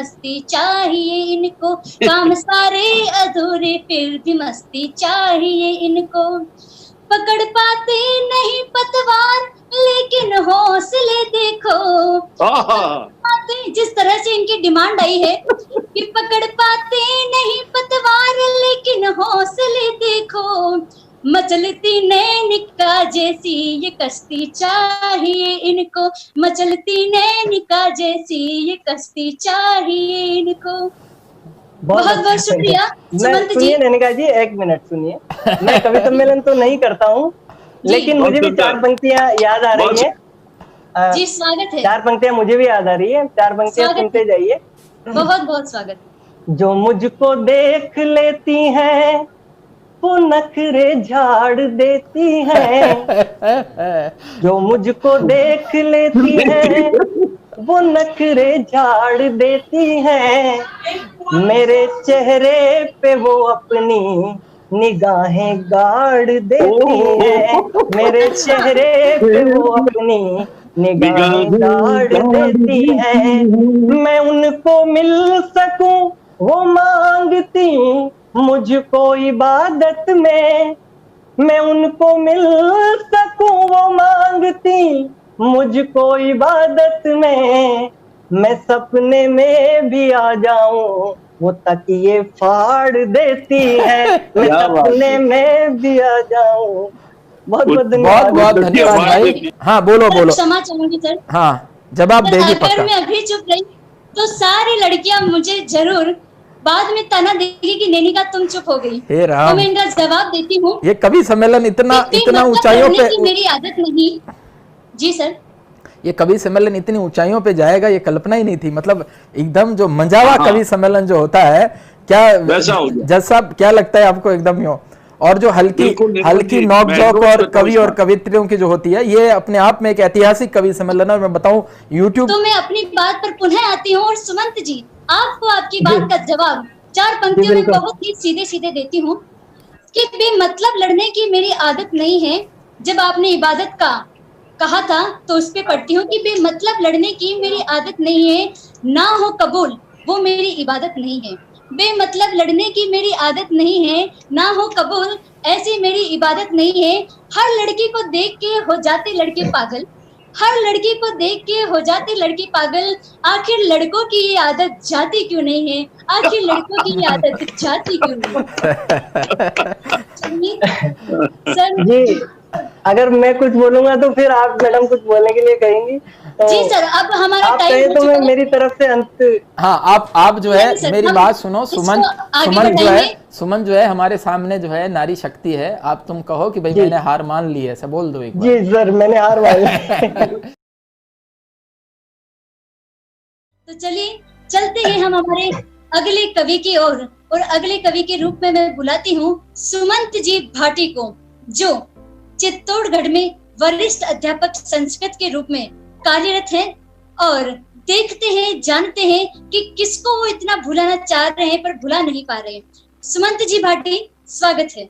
मस्ती चाहिए इनको, काम सारे अधूरे फिर भी मस्ती चाहिए इनको। पकड़ पाते नहीं पतवार लेकिन हौसले देखो। जिस तरह से इनकी डिमांड आई है कि पकड़ पाते नहीं पतवार लेकिन हौसले देखो, मचलती नैनिका जैसी ये कश्ती चाहिए इनको, मचलती नैनिका जैसी ये कश्ती चाहिए इनको। बहुत बहुत शुक्रिया सुमंत जी। नैनिका जी, एक मिनट सुनिए। मैं कवि सम्मेलन तो नहीं करता हूँ, लेकिन मुझे भी 4 पंक्तियां याद आ रही है। जी स्वागत है। 4 पंक्तियां मुझे भी याद आ रही है, 4 पंक्तियां सुनते जाइए। बहुत बहुत स्वागत। जो मुझको देख लेती हैं वो नखरे झाड़ देती हैं, जो मुझको देख लेती हैं वो नखरे झाड़ देती हैं, मेरे चेहरे पे वो अपनी निगाहें गाड़ देती हैं, मेरे चेहरे पे वो अपनी निगाहें गाड़ देती हैं। मैं उनको मिल सकूं वो मांगती मुझको इबादत में, मैं उनको मिल सकूं वो मांगती मुझको इबादत में, मैं सपने में भी आ जाऊं वो तकिए फाड़ देती है, मैं सपने में भी आ जाऊं। बहुत बहुत धन्यवाद भाई। हाँ बोलो बोलो। क्षमा चाहूंगी सर। हाँ जवाब देगी पक्का। अगर मैं अभी चुप रही तो सारी लड़कियां मुझे जरूर बाद में ताना देगी कि नैनिका तुम चुप हो गई। तो मैं इनका जवाब देती हूँ। ये कवि सम्मेलन इतना ऊंचाइयों पे, मेरी आदत नहीं। जी सर। ये कवि सम्मेलन इतनी ऊंचाइयों पे जाएगा ये कल्पना ही नहीं थी। मतलब एकदम जो मंजावा कवि सम्मेलन जो होता है, क्या जज साहब क्या लगता है आपको? एकदम यो, और जो हल्की नोक झोंक और कवि और कवित्रियों की जो होती है, ये अपने आप में एक ऐतिहासिक कवि सम्मेलन है। और मैं बताऊं यूट्यूब, तो मैं अपनी बात पर पुनः आती हूँ और सुमंत जी आपको आपकी बात का जवाब 4 पंक्तियों में बहुत ही सीधे सीधे देती हूँ कि बेमतलब लड़ने की मेरी आदत नहीं है। जब आपने इबादत का कहा था तो उस पे पढ़ती हूँ कि बेमतलब लड़ने की मेरी आदत नहीं है, ना हो कबूल वो मेरी इबादत नहीं है। बेमतलब लड़ने की मेरी आदत नहीं है, ना हो कबूल ऐसी मेरी इबादत नहीं है। हर लड़की को देख के हो जाते लड़के पागल, हर लड़की को देख के हो जाते लड़की पागल, आखिर लड़कों की ये आदत जाती क्यों नहीं है, आखिर लड़कों की ये आदत जाती क्यों नहीं। सर जी अगर मैं कुछ बोलूंगा तो फिर आप मैडम कुछ बोलने के लिए कहेंगी तो जी सर अब हमारा आप टाइम तो मैं मेरी तरफ से अंत। हाँ आप जो है मेरी बात सुनो। सुमन जो है हमारे सामने जो है नारी शक्ति है। आप तुम कहो कि भाई मैंने हार मान ली है, ऐसा बोल दो एक बार। जी सर मैंने हार मान ली। तो चलिए चलते हैं हम हमारे अगले कवि की ओर। और अगले कवि के रूप में मैं बुलाती हूँ सुमंत जी भाटी को, जो चित्तौड़गढ़ में वरिष्ठ अध्यापक संस्कृत के रूप में कार्यरत हैं और देखते हैं जानते हैं कि किसको वो इतना भुलाना चाह रहे हैं पर भुला नहीं पा रहे हैं। सुमंत जी भाटी स्वागत है।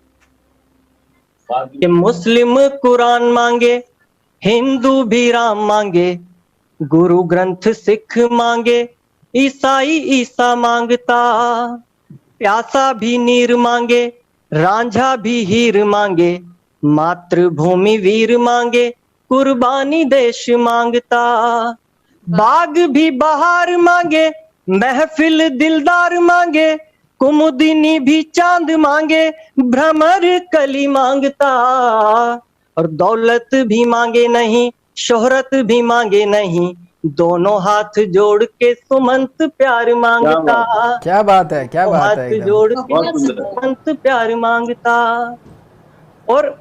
कि मुस्लिम कुरान मांगे, हिंदू भी राम मांगे, गुरु ग्रंथ सिख मांगे, ईसाई ईसा मांगता, प्यासा भी नीर मांगे, रांझा भी हीर मांगे, मातृभूमि वीर मांगे, कुर्बानी देश मांगता, बाग भी बहार मांगे, महफिल दिलदार मांगे, कुमुदिनी भी चांद मांगे, भ्रमर कली मांगता, और दौलत भी मांगे नहीं, शोहरत भी मांगे नहीं, दोनों हाथ जोड़ के सुमंत प्यार मांगता। क्या बात है, क्या बात है। हाथ जोड़ के सुमंत प्यार मांगता। और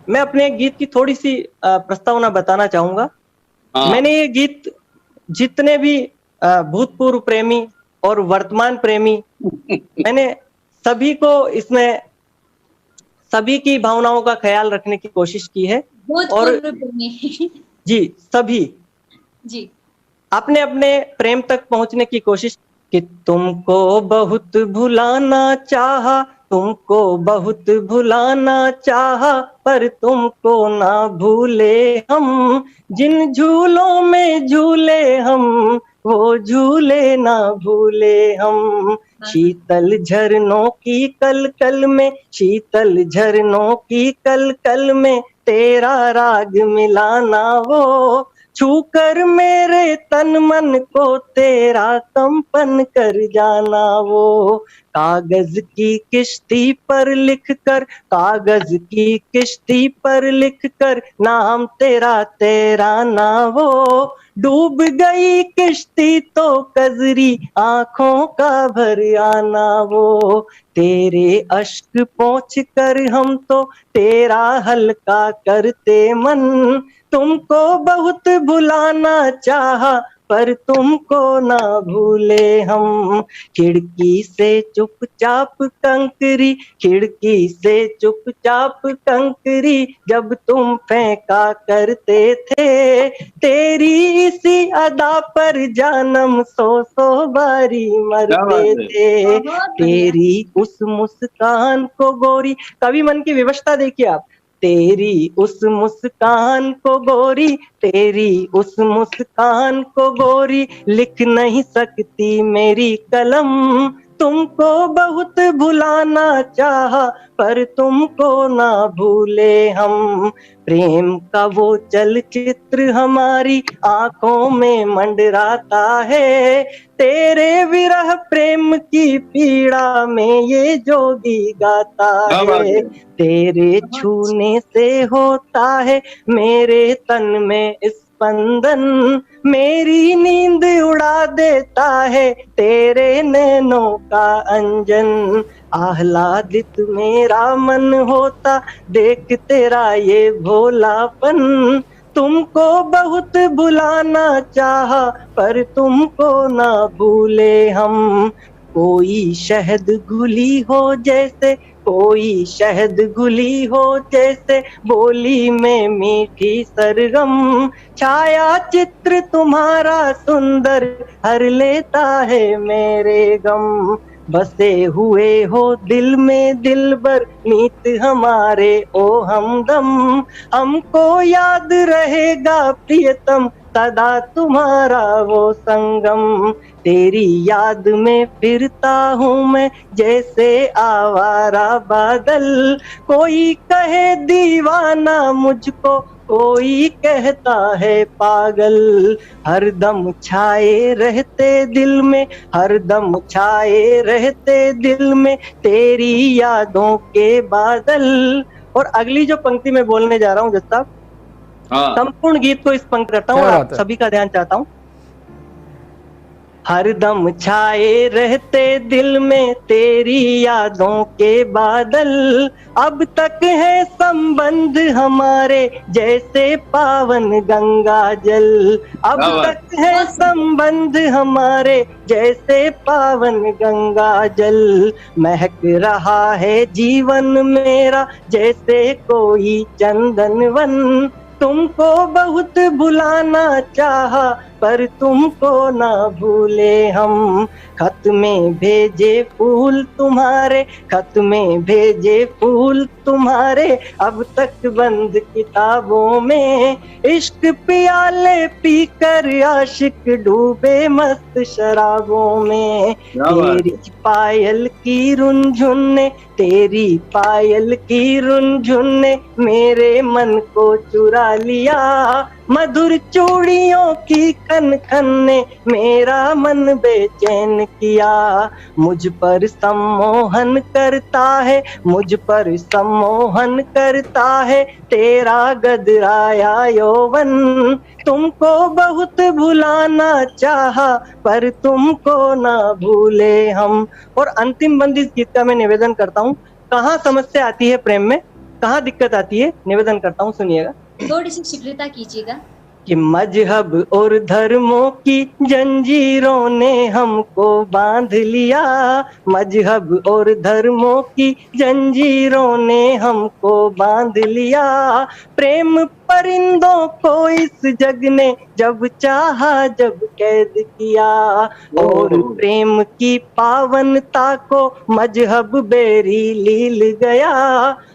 मैं अपने गीत की थोड़ी सी प्रस्तावना बताना चाहूंगा। मैंने ये गीत जितने भी भूतपूर्व प्रेमी और वर्तमान प्रेमी, मैंने सभी को इसमें सभी की भावनाओं का ख्याल रखने की कोशिश की है। और जी सभी जी अपने अपने प्रेम तक पहुंचने की कोशिश कि तुमको बहुत भुलाना चाहा, तुमको बहुत भुलाना चाहा, पर तुमको ना भूले हम, जिन झूलों में झूले हम, वो झूले ना भूले हम। शीतल झरनों की कल कल में, शीतल झरनों की कल कल में तेरा राग मिलाना, वो छू कर मेरे तन मन को तेरा कंपन कर जाना। वो कागज की किश्ती पर लिख कर, कागज की किश्ती पर लिख कर नाम तेरा तैराना, वो डूब गई किश्ती तो कजरी आंखों का भर आना। वो तेरे अश्क पोंछ कर हम तो तेरा हल्का करते मन, तुमको बहुत भुलाना चाहा पर तुमको ना भूले हम। खिड़की से चुपचाप कंकरी, खिड़की से चुपचाप कंकरी जब तुम फेंका करते थे, तेरी इसी अदा पर जानम सौ बारी मरते थे। तेरी उस मुस्कान को गोरी, कवि मन की व्यवस्था देखिए आप, तेरी उस मुस्कान को गोरी, तेरी उस मुस्कान को गोरी लिख नहीं सकती मेरी कलम, तुमको बहुत भुलाना चाहा पर तुमको ना भूले हम। प्रेम का वो चलचित्र हमारी आंखों में मंडराता है, तेरे विरह प्रेम की पीड़ा में ये जोगी गाता है। तेरे छूने से होता है मेरे तन में स्पंदन, मेरी नींद उड़ा देता है तेरे नैनों का अंजन। आह्लादित मेरा मन होता देख तेरा ये भोलापन, तुमको बहुत भुलाना चाहा पर तुमको ना भूले हम। कोई शहद घुली हो जैसे, कोई शहद घुली हो जैसे बोली में मीठी सरगम, छाया चित्र तुम्हारा सुंदर हर लेता है मेरे गम। बसे हुए हो दिल में दिलबर नीत हमारे ओ हमदम, हमको याद रहेगा प्रियतम सदा तुम्हारा वो संगम। तेरी याद में फिरता हूँ मैं जैसे आवारा बादल, कोई कहे दीवाना मुझको, कोई कहता है पागल। हरदम छाए रहते दिल में, हरदम छाए रहते दिल में तेरी यादों के बादल। और अगली जो पंक्ति मैं बोलने जा रहा हूँ जज साहब, संपूर्ण गीत को इस पंक्ति करता हूँ और आप सभी का ध्यान चाहता हूँ। हरदम छाए रहते दिल में तेरी यादों के बादल, अब तक है संबंध हमारे जैसे पावन गंगा जल, अब तक है संबंध हमारे जैसे पावन गंगा जल। महक रहा है जीवन मेरा जैसे कोई चंदन वन, तुमको बहुत भुलाना चाहा पर तुमको ना भूले हम। खत में भेजे फूल तुम्हारे, खत में भेजे फूल तुम्हारे अब तक बंद किताबों में, इश्क प्याले पीकर आशिक डूबे मस्त शराबों में। तेरी पायल की रुनझुन ने, तेरी पायल की रुनझुन ने मेरे मन को चुरा लिया, मधुर चूड़ियों की खन खन ने मेरा मन बेचैन किया। मुझ पर सम्मोहन करता है, मुझ पर सम्मोहन करता है तेरा गदराया यौवन, तुमको बहुत भुलाना चाहा पर तुमको ना भूले हम। और अंतिम बंद इस गीत का मैं निवेदन करता हूँ। कहाँ समस्या आती है प्रेम में, कहाँ दिक्कत आती है, निवेदन करता हूँ, सुनिएगा। थोड़ी सी शीघ्रता कीजिएगा। कि मजहब और धर्मों की जंजीरों ने हमको बांध लिया, मजहब और धर्मों की जंजीरों ने हमको बांध लिया, प्रेम परिंदों को इस जग ने जब चाहा जब कैद किया, और प्रेम की पावनता को मजहब बेरी लील गया,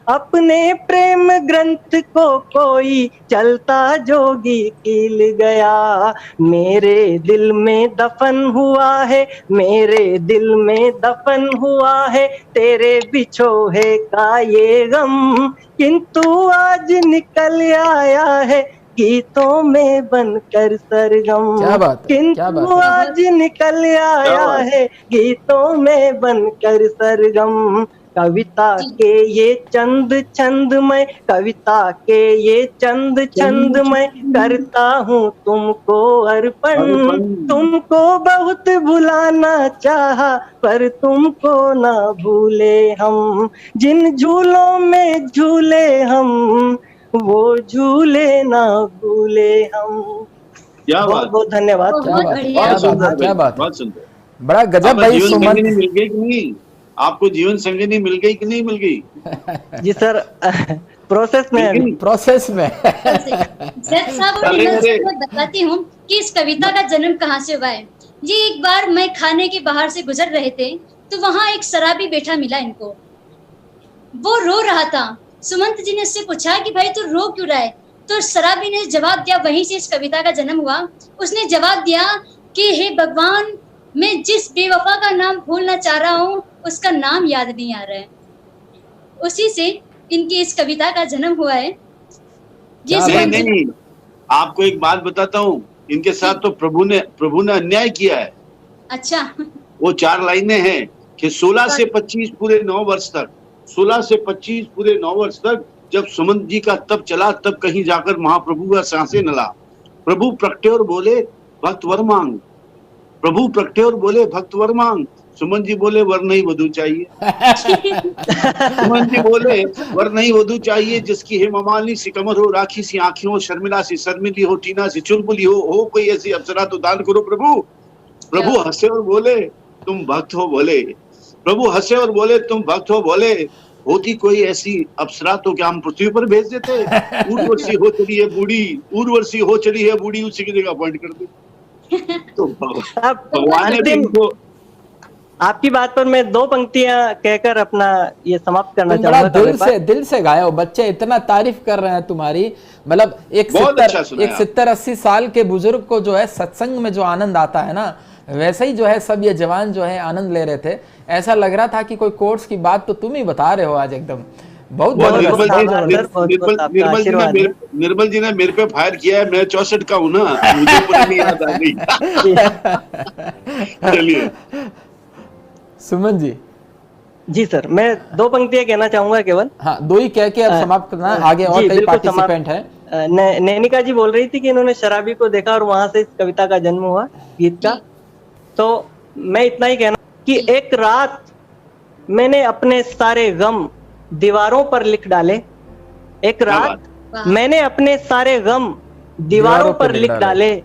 अपने प्रेम ग्रंथ को कोई चलता जोगी कील गया। मेरे दिल में दफन हुआ है, मेरे दिल में दफन हुआ है तेरे बिछोहे का ये गम, किंतु आज निकल आया है गीतों में बनकर सरगम। क्या बात है, क्या किंतु बात है। आज निकल आया है गीतों में बनकर सरगम। कविता के ये चंद छंद मैं, कविता के ये चंद छंद मैं करता हूँ तुमको अर्पण। तुमको बहुत भुलाना चाहा पर तुमको ना भूले हम, जिन झूलों में झूले हम वो झूले ना भूले हम। बहुत बहुत धन्यवाद। क्या बात है, क्या बात है, बड़ा गजब भाई सुमन। मिल गई कि नहीं आपको, जीवन संगिनी मिल गई कि नहीं मिल गई? जी सर, प्रोसेस में, प्रोसेस में। जज साहब मैं बताती हूँ कि इस कविता का जन्म कहाँ से हुआ है। ये एक बार मैं खाने के बाहर से गुजर रहे थे तो वहाँ एक शराबी बैठा मिला इनको, वो रो रहा था। सुमंत जी ने उससे पूछा कि भाई तू रो क्यों रहा है, तो शराबी ने जवाब दिया, वहीं से इस कविता का जन्म हुआ। उसने जवाब दिया कि हे भगवान, मैं जिस बेवफा का नाम भूलना चाह रहा हूँ उसका नाम याद नहीं आ रहा है। उसी से इनकी इस कविता का जन्म हुआ है। नहीं, आपको एक बात बताता हूँ, इनके साथ तो प्रभु ने अन्याय किया है। अच्छा। वो 4 लाइनें हैं कि 16 से 25 पूरे 9 वर्ष तक, 16 से 25 पूरे 9 वर्ष तक जब सुमंत जी का तप चला, तब कहीं जाकर महाप्रभु का सांसें नला। प्रभु प्रगटे और बोले भक्त वर मांग, प्रभु प्रगटे और बोले भक्त वर मांग। सुमन जी बोले वर नहीं वधू चाहिए। सुमन जी बोले वर नहीं वधू चाहिए, जिसकी हेममालिनी सी कमर हो, राखी सी आंखें हो, शर्मिला सी शर्मिली हो, टीना सी चुलबुली हो कोई ऐसी अप्सरा तो दान करो प्रभु। प्रभु हंसे और बोले तुम भक्त हो बोले, प्रभु हंसे और बोले तुम भक्त हो बोले, होती कोई ऐसी अप्सरा तो क्या हम पृथ्वी पर भेज देते। उर्वशी हो चली है बूढ़ी, उर्वशी हो चली है बूढ़ी, उसी की जगह अपॉइंट कर दे। तो भगवान ने इनको, आपकी बात पर मैं 2 पंक्तियां कहकर अपना ये समाप्त करना चाहूंगा। दिल से गाए हो बच्चे, इतना तारीफ कर रहे हैं तुम्हारी। मतलब एक 70-80 साल के बुजुर्ग को जो है सत्संग में जो आनंद आता है ना, वैसे ही जो है सब ये जवान जो है आनंद ले रहे थे। ऐसा लग रहा था कि कोई कोर्स की बात तो तुम ही बता रहे हो आज एकदम। बहुत निर्मल जी ने मेरे पे फायर किया है, मैं 64 का हूँ ना, मुझे पुरानी याद आ गई। चलिए सुमन जी। जी सर, मैं 2 पंक्तियां कहना चाहूंगा केवल। हाँ, 2 ही कह के अब समाप्त करना, आगे और कई पार्टिसिपेंट हैं। नैनिका जी बोल रही थी कि इन्होंने शराबी को देखा और वहां से इस कविता का जन्म हुआ, गीत का। तो मैं इतना ही कहना कि एक रात मैंने अपने सारे गम दीवारों पर लिख डाले, एक रात मैंने अपने सारे गम दीवारों पर लिख डाले,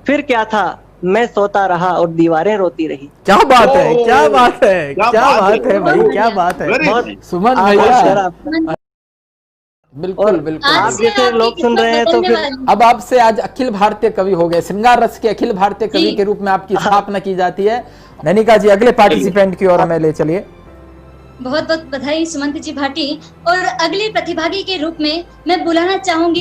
फिर क्या था मैं सोता रहा और दीवारें रोती रही। क्या बात है, क्या बात है, क्या बात है भाई, क्या बात है सुमन भैया। बिल्कुल बिल्कुल, आप जैसे लोग सुन रहे हैं तो फिर अब आपसे आज अखिल भारतीय कवि हो गए, श्रृंगार रस के अखिल भारतीय कवि के रूप में आपकी स्थापना की जाती है। नैनिका जी अगले पार्टिसिपेंट की ओर हमें ले चलिए। बहुत बहुत बधाई सुमंत जी भाटी। और अगले प्रतिभागी के रूप में मैं बुलाना चाहूंगी